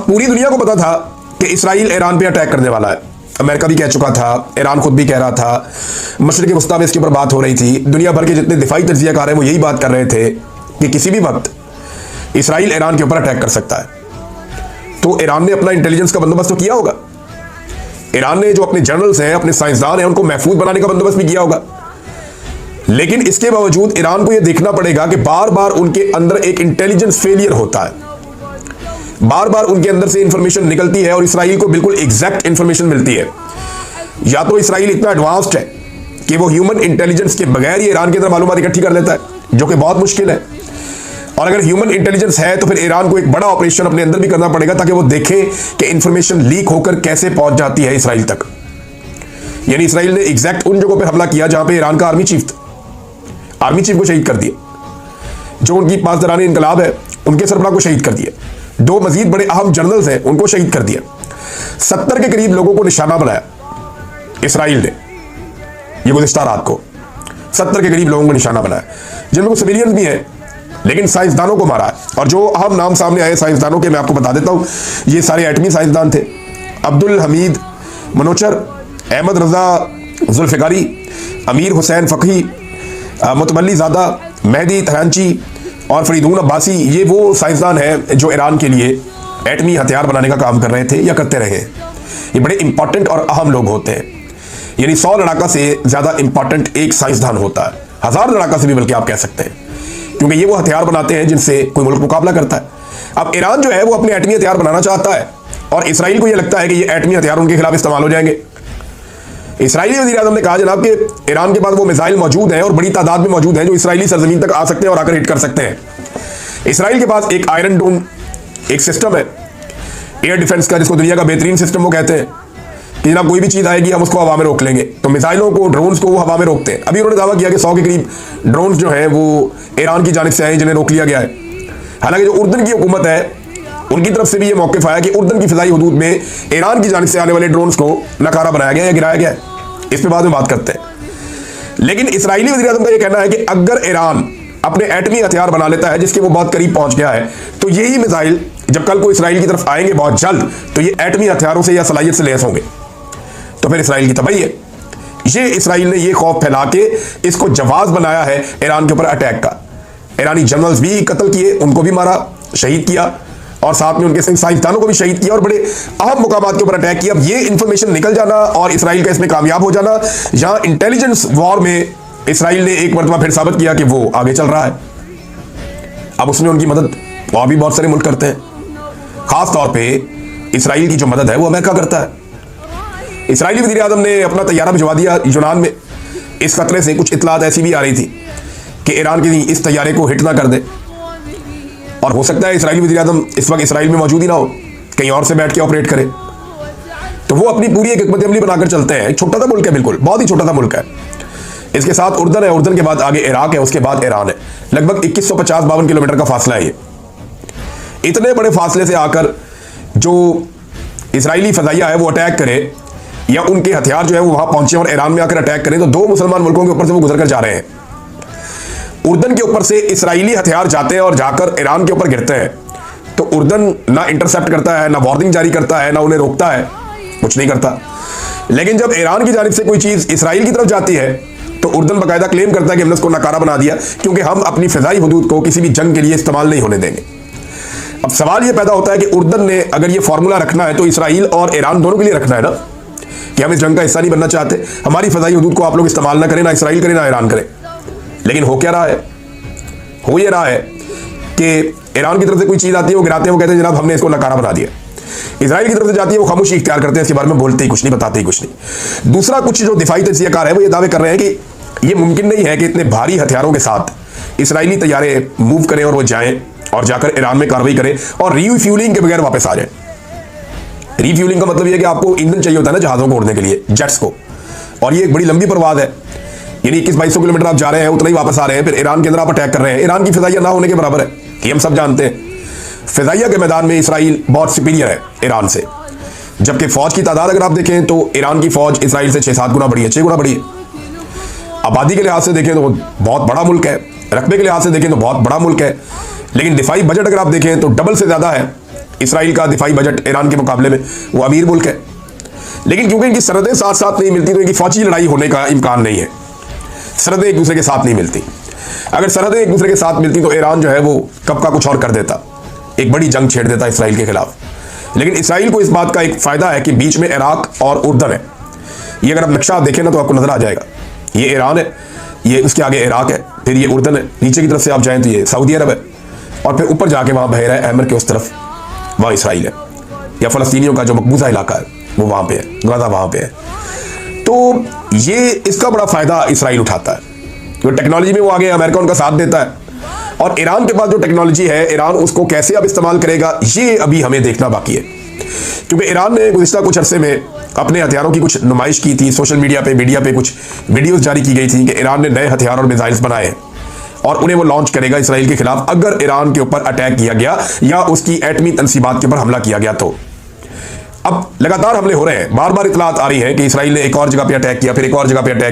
पूरी दुनिया को पता था कि इसराइल ईरान पे अटैक करने वाला है। अमेरिका भी कह चुका था, ईरान खुद भी कह रहा था, मशरिक़ वस्ता में इसके ऊपर बात हो रही थी। दुनिया भर के जितने दिफाई तज्ज़ियाकार हैं वो यही बात कर रहे थे कि किसी भी वक्त इसराइल ईरान के ऊपर अटैक कर सकता है। तो ईरान ने अपना इंटेलिजेंस का बंदोबस्त तो किया होगा। ईरान ने जो अपने जनरल्स हैं, अपने साइंसदान हैं, उनको महफूज बनाने का बंदोबस्त भी किया होगा। लेकिन इसके बावजूद ईरान को यह देखना पड़ेगा कि बार बार उनके अंदर एक इंटेलिजेंस फेलियर होता है, बार बार उनके अंदर से इंफॉर्मेशन निकलती है और इसराइल को बिल्कुल एग्जैक्ट इंफॉर्मेशन मिलती है। या तो इसराइल इतना एडवांस्ड है कि वो ह्यूमन इंटेलिजेंस के बगैर ही ईरान के अंदर मालूमात इकट्ठी कर लेता है, जो कि बहुत मुश्किल है। और अगर ह्यूमन इंटेलिजेंस है तो फिर ईरान को एक बड़ा ऑपरेशन अपने अंदर भी करना पड़ेगा ताकि वो देखे कि इंफॉर्मेशन लीक होकर कैसे पहुंच जाती है इसराइल तक। यानी इसराइल ने एग्जैक्ट उन जगहों पर हमला किया जहां पे ईरान का आर्मी चीफ था। आर्मी चीफ को शहीद कर दिया, जो उनकी पासदारान इनकलाब है उनके सरबराह को शहीद कर दिया, दो मजीद बड़े अहम जनरल्स हैं उनको शहीद कर दिया, 70 के करीब लोगों को निशाना बनाया इसराइल ने। ये गुज़िश्ता रात को 70 के करीब लोगों को निशाना बनाया, जिनमें सिविलियंस भी हैं, लेकिन साइंसदानों को मारा है। और जो अहम नाम सामने आए साइंसदानों के मैं आपको बता देता हूं, ये सारे एटमी साइंसदान थे। अब्दुल हमीद मनोचर, अहमद रजा जुल्फ़िकारी, अमीर हुसैन फ़क़ी, मुतवल्ली ज़ादा, मेहदी तहरानची और फरीदून अब्बासी। ये वो साइंसदान हैं जो ईरान के लिए एटमी हथियार बनाने का काम कर रहे थे या करते रहे। ये बड़े इंपॉर्टेंट और अहम लोग होते हैं। यानी 100 लड़ाका से ज़्यादा इंपॉर्टेंट एक साइंसदान होता है, 1000 लड़ाका से भी बल्कि आप कह सकते हैं, क्योंकि ये वो हथियार बनाते हैं जिनसे कोई मुल्क मुकाबला करता है। अब ईरान जो है वो अपने एटमी हथियार बनाना चाहता है और इसराइल को ये लगता है कि ये एटमी हथियार उनके खिलाफ इस्तेमाल हो जाएंगे। इसराइली वज़ीर आज़म ने कहा जनाब कि ईरान के पास वो मिसाइल मौजूद हैं और बड़ी तादाद में मौजूद हैं जो इसराइली सरजमीन तक आ सकते हैं और आकर हिट कर सकते हैं। इसराइल के पास एक आयरन डोम एक सिस्टम है एयर डिफेंस का, जिसको दुनिया का बेहतरीन सिस्टम वो कहते हैं कि जनाब कोई भी चीज़ आएगी हम उसको हवा में रोक लेंगे। तो मिसाइलों को, ड्रोन्स को वो हवा में रोकते हैं। अभी उन्होंने दावा किया कि 100 के करीब ड्रोन्स जो हैं वो ईरान की जानिब से आए जिन्हें रोक लिया गया है। हालांकि जो उर्दन की हुकूमत है उनकी तरफ से भी ये मौक़िफ़ आया कि उर्दन की फ़िज़ाई हदूद में ईरान की जानिब से आने वाले ड्रोन्स को नकारा बनाया गया या गिराया गया है। इस पर बाद में बात करते हैं। लेकिन इसराइली वज़ीर आज़म का ये कहना है कि अगर ईरान अपने एटमी हथियार बना लेता है जिसके वो बहुत करीब पहुंच गया है, तो यही मिसाइल जब कल को इसराइल की तरफ आएंगे बहुत जल्द, तो ये एटमी हथियारों से या सलाहियत से लैस होंगे, तो फिर इसराइल की तबाही है। ये इसराइल ने ये खौफ फैला के इसको जवाब बनाया है ईरान के ऊपर अटैक का। ईरानी जनरल्स भी कत्ल किए, उनको भी मारा, शहीद किया, और साथ में उनके साइंसदानों को भी शहीद किया और बड़े अहम मुकामात के ऊपर अटैक किया। अब ये इंफॉर्मेशन निकल जाना और इसराइल का इसमें कामयाब हो जाना, जहां इंटेलिजेंस वॉर में इसराइल ने एक मरतबा फिर साबित किया कि वो आगे चल रहा है। अब उसमें उनकी मदद और भी बहुत सारे मुल्क करते हैं। खास तौर पे इसराइल की जो मदद है वो अमेरिका करता है। इसराइली वज़ीर आज़म ने अपना तैयारा भिजवा दिया यूनान में। इस खतरे से कुछ इतलात ऐसी भी आ रही थी कि ईरान की इस तैयारे को हिट ना कर दे, और हो सकता है इसराइली वज़ीर आज़म इस वक्त इसराइल में मौजूद ही ना हो, कहीं और से बैठ के ऑपरेट करे। तो वो अपनी पूरी एक हिकमत अमली बनाकर चलते हैं। एक छोटा सा मुल्क है, बिल्कुल बहुत ही छोटा सा मुल्क है। इसके साथ उर्दन है, उर्दन के बाद आगे इराक है, उसके बाद ईरान है। लगभग 2150-52 किलोमीटर का फासला है ये। इतने बड़े फासले से आकर जो इसराइली फ़ज़ाइया है वो अटैक करे या उनके हथियार जो है वो वहां पहुंचे और ईरान में आकर अटैक करें, तो दो मुसलमान मुल्कों के ऊपर से वो गुजर कर जा रहे हैं। उर्दन के ऊपर से इसराइली हथियार जाते हैं और जाकर ईरान के ऊपर गिरते हैं, तो उर्दन ना इंटरसेप्ट करता है, ना वार्निंग जारी करता है, ना उन्हें रोकता है, कुछ नहीं करता। लेकिन जब ईरान की जानिब से कोई चीज़ इसराइल की तरफ जाती है तो उर्दन बाकायदा क्लेम करता है कि हमने उसको नकारा बना दिया, क्योंकि हम अपनी फ़िज़ाई हदूद को किसी भी जंग के लिए इस्तेमाल नहीं होने देंगे। अब सवाल ये पैदा होता है कि उर्दन ने अगर ये फार्मूला रखना है तो इसराइल और ईरान दोनों के लिए रखना है ना, कि हम इस जंग का हिस्सा नहीं बनना चाहते, हमारी फ़िज़ाई हदूद को आप लोग इस्तेमाल ना करें, ना इसराइल करें ना ईरान करें। लेकिन हो क्या रहा है? हो ये रहा है कि ईरान की तरफ से कोई चीज़ आती है वो गिराते हैं, वो कहते हैं जनाब हमने इसको नकारा बना दिया। इसराइल की तरफ से जाती है वो खामोशी इख्तियार करते हैं, इसके बारे में बोलते ही कुछ नहीं, बताते ही कुछ नहीं। दूसरा, कुछ जो दिफाई तज्ज़ियाकार है वो ये दावे कर रहे हैं कि ये मुमकिन नहीं है कि इतने भारी हथियारों के साथ इसराइली तैयारे मूव करें और वो जाएं और जाकर ईरान में कार्रवाई करें और रीफ्यूलिंग के बगैर वापस आ जाए। रीफ्यूलिंग का मतलब यह कि आपको ईंधन चाहिए होता है ना जहाज़ों को उड़ने के लिए, जेट्स को, और ये एक बड़ी लंबी परवाज़ है। यानी 2100-2200 किलोमीटर आप जा रहे हैं, उतना ही वापस आ रहे हैं, फिर ईरान के अंदर आप अटैक कर रहे हैं। ईरान की फ़िज़ाइया ना होने के बराबर है, ये हम सब जानते हैं। फ़िज़ाइया के मैदान में इसराइल बहुत सुपीरियर है ईरान से, जबकि फ़ौज की तादाद अगर आप देखें तो ईरान की फ़ौज इसराइल से 6-7 गुना बड़ी है, 6 गुना बड़ी है। आबादी के लिहाज से देखें तो बहुत बड़ा मुल्क है, रकबे के लिहाज से देखें तो बहुत बड़ा मुल्क है, लेकिन दिफाई बजट अगर आप देखें तो डबल से ज़्यादा है इसराइल का दिफाई बजट ईरान के मुकाबले में वो अमीर मुल्क है, लेकिन क्योंकि इनकी सरहदें साथ साथ नहीं मिलती तो इनकी फौजी लड़ाई होने का इम्कान नहीं है। सरहदें एक दूसरे के साथ नहीं मिलती। अगर सरहदें एक दूसरे के साथ मिलती तो ईरान जो है वो कब का कुछ और कर देता, एक बड़ी जंग छेड़ देता इसराइल के खिलाफ। लेकिन इसराइल को इस बात का एक फायदा है कि बीच में इराक और उर्दन है। ये अगर आप नक्शा आप देखें ना तो आपको नजर आ जाएगा, ये ईरान है, ये उसके आगे इराक है, फिर ये उर्दन है, नीचे की तरफ से आप जाएं तो ये सऊदी अरब है, और फिर ऊपर जाके वहां बहरा अहमर के उस तरफ वहां इसराइल है, या फलस्तीनियों का जो मकबूजा इलाका है वो वहां पे है, गाजा वहां पे है। तो ये इसका बड़ा फायदा इसराइल उठाता है क्योंकि टेक्नोलॉजी में वो आगे, अमेरिका उनका साथ देता है। और ईरान के पास जो टेक्नोलॉजी है, ईरान उसको कैसे अब इस्तेमाल करेगा ये अभी हमें देखना बाकी है, क्योंकि ईरान ने गुज़िश्ता कुछ अरसे में अपने हथियारों की कुछ नुमाइश की थी। सोशल मीडिया पे कुछ वीडियोस जारी की गई थी कि ईरान ने नए हथियार और मिसाइल्स बनाए हैं और उन्हें वो लॉन्च करेगा इसराइल के खिलाफ अगर ईरान के ऊपर अटैक किया गया या उसकी एटमी तंसीबात के ऊपर हमला किया गया तो। अब लगातार हमले हो रहे हैं, बार बार इतलात आ रही है कि इसराइल ने एक और जगह पे अटैक किया, फिर एक और जगह पे अटैक